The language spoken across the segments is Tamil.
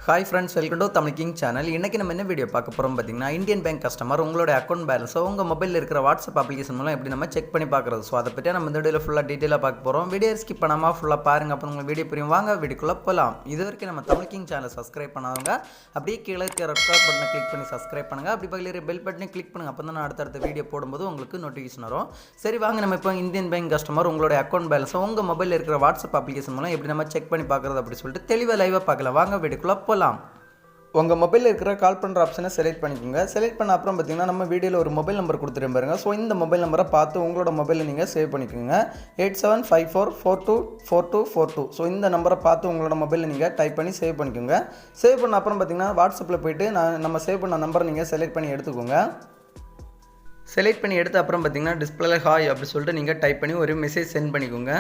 Hi friends, welcome to Tamil king channel. இன்றைக்கி நம்ம என்ன வீடியோ பார்க்க போகிறோம் பார்த்தீங்கன்னா, இந்தியன் பேங்க் கஸ்டமர் உங்களோட அக்கௌண்ட் பேலன்ஸோ உங்கள் மொபைலில் இருக்கிற வாட்ஸ்அப் அப்ளிகேஷன் மூலம் எப்படி நம்ம செக் பண்ணி பார்க்குறது. ஸோ அதை பற்றி நம்ம இந்த வீடியோவில் ஃபுல்லாக டீட்டெயிலாக பார்க்க போகிறோம். வீடியோ ஸ்கிப் பண்ணாமல் ஃபுல்லாக பாருங்கள். அப்போ உங்களுக்கு வீடியோ புரியும். வாங்க வீடியோக்குள்ளே போகலாம். இது வரைக்கும் நம்ம தமிழ் கிங் சேனலை சப்ஸ்கிரைப் பண்ணாதவங்க அப்படியே கீழே இருக்கிற ரெட் கலர் பட்டனை கிளிக் பண்ணி சப்ஸ்கிரைப் பண்ணுங்கள். அப்படி பக்கத்தில் இருக்கிற பெல் பட்டனை கிளிக் பண்ணுங்கள். அப்போ தான் நான் அடுத்தடுத்த வீடியோ போடும்போது உங்களுக்கு நோட்டிஃபிகேஷன் வரும். சரி வாங்க, நம்ம இப்போ இந்தியன் பேங்க் கஸ்டமர் உங்களோட அக்கௌண்ட் பேலன்ஸோ உங்கள் மொபைலில் இருக்கிற வாட்ஸ்அப் அப்ளிகேஷன் மூலம் எப்படி நம்ம செக் பண்ணி பார்க்குறது அப்படி சொல்லிட்டு தெளிவாக லைவாக பார்க்கலாம். வாங்க வீடியோக்குள்ளே போகலாம். உங்கள் மொபைலில் இருக்கிற கால் பண்ணுற ஆப்ஷனை செலக்ட் பண்ணிக்கோங்க. செலக்ட் பண்ண அப்புறம் பார்த்தீங்கன்னா நம்ம வீடியோவில் ஒரு மொபைல் நம்பர் கொடுத்துட்டு பாருங்க. ஸோ இந்த மொபைல் நம்பரை பார்த்து உங்களோட மொபைலில் நீங்கள் சேவ் பண்ணிக்கோங்க. 8754424242. ஸோ இந்த நம்பரை பார்த்து உங்களோட மொபைலில் நீங்கள் டைப் பண்ணி சேவ் பண்ணிக்கோங்க. சேவ் பண்ண அப்புறம் பார்த்தீங்கன்னா வாட்ஸ்அப்பில் போய்ட்டு நம்ம சேவ் பண்ண நம்பரை நீங்கள் செலக்ட் பண்ணி எடுத்துக்கோங்க. செலக்ட் பண்ணி எடுத்த அப்புறம் பார்த்தீங்கன்னா டிஸ்பிளேல ஹாய் அப்படி சொல்லிட்டு நீங்கள் டைப் பண்ணி ஒரு மெசேஜ் சென்ட் பண்ணிக்கோங்க.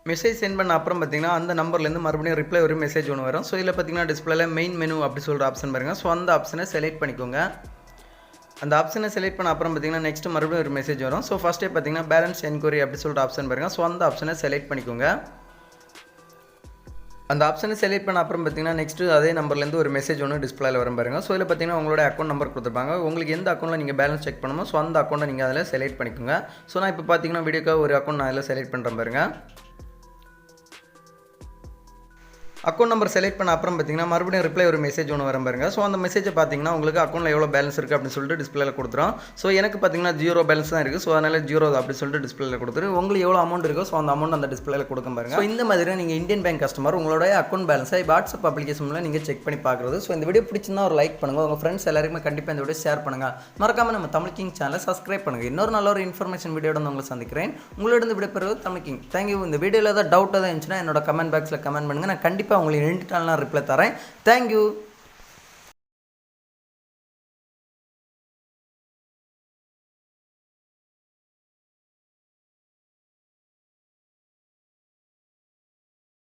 மெசேஜ் சென்ட் பண்ண அப்புறம் பார்த்தீங்கன்னா அந்த நம்பர்லேருந்து மறுபடியும் ரிப்ளை ஒரு மெசேஜ் ஒன்று வரும். ஸோ இதில் பார்த்தீங்கன்னா டிஸ்பிளேல மெயின் மெனு அப்படி சொல்கிற ஆப்ஷன் பாருங்கள். ஸோ அந்த ஆப்ஷனை செலக்ட் பண்ணிக்கோங்க. அந்த ஆப்ஷனை செலக்ட் பண்ண அப்புறம் பார்த்தீங்கன்னா நெக்ஸ்ட் மறுபடியும் ஒரு மெசேஜ் வரும். ஸோ ஃபஸ்ட்டே பார்த்தீங்கன்னா பேலன்ஸ் என்கொயரி அப்படி சொல்கிற ஆப்ஷன் பாருங்கள். ஸோ அந்த ஆப்ஷனை செலக்ட் பண்ணிக்கோங்க. அந்த ஆப்ஷனை செலக்ட் பண்ண அப்புறம் பார்த்தீங்கன்னா நெக்ஸ்ட்டு அதே நம்பர்லேருந்து ஒரு மெசேஜ் ஒன்று டிஸ்பிளேல வரும் பாருங்கள். ஸோ இதில் பார்த்தீங்கன்னா உங்களோட அக்கௌண்ட் நம்பர் கொடுத்துருப்பாங்க. உங்களுக்கு எந்த அக்கௌண்ட்டில் நீங்கள் பேலன்ஸ் செக் பண்ணணுமோ ஸோ அந்த அக்கௌண்ட்டை நீங்கள் அதில் செலக்ட் பண்ணிக்கோங்க. ஸோ நான் இப்போ பார்த்தீங்கன்னா வீடியோக்காக ஒரு அக்கௌண்ட் நான் அதில் செலக்ட் பண்ணுறேன் பாருங்கள். அக்கௌண்ட் நம்பர் செலக்ட் பண்ண அப்புறம் பார்த்தீங்கன்னா மறுபடியும் ரிப்ளை ஒரு மெசேஜ் ஒன்று வரும் பாருங்க. ஸோ அந்த மெசேஜை பார்த்தீங்கன்னா உங்களுக்கு அக்கௌண்ட்டில் எவ்வளோ பேலன்ஸ் இருக்குது அப்படின்னு சொல்லிட்டு டிஸ்பிளேல கொடுத்துரும். ஸோ எனக்கு பார்த்தீங்கன்னா 0 பேலன்ஸ் தான் இருக்குது. ஸோ அதனால் 0 அப்படி சொல்லிட்டு டிஸ்பிளேல கொடுத்துரு. உங்களுக்கு எவ்வளோ அமௌண்ட் இருக்கோ ஸோ அந்த அமௌண்ட் அந்த டிஸ்பிளேல கொடுக்கும் பாருங்க. ஸோ இந்த மாதிரி நீங்கள் இந்தியன் பேங்க் கஸ்டமர் உங்களோட அக்கௌண்ட் பேலன்ஸை வாட்ஸ்அப் அப்ளிகேஷன் மூலம் நீங்கள் செக் பண்ணி பார்க்குறது. ஸோ இந்த வீடியோ பிடிச்சிருந்தா ஒரு லைக் பண்ணுங்கள். உங்கள் ஃப்ரெண்ட்ஸ் எல்லாருக்குமே கண்டிப்பாக இந்த வீடியோ ஷேர் பண்ணுங்கள். மறக்காமல் நம்ம தமிழ் கிங் சேனலை சப்ஸ்கிரைப் பண்ணுங்கள். இன்னொரு நல்ல ஒரு இன்ஃபர்மேஷன் வீடியோட உங்களை சந்திக்கிறேன். உங்களோட இந்த வீடியோ பெறுவது தமிழ் கிங். தேங்க்யூ. இந்த வீடியோவில் ஏதாவது டவுட் எதாவது இருந்துச்சுன்னா என்னோட கமெண்ட் பாக்ஸில் கமெண்ட் பண்ணுங்கள். நான் கண்டிப்பாக உங்களுக்கு 2 நாள் ரிப்ளை தரேன். தேங்க்யூ.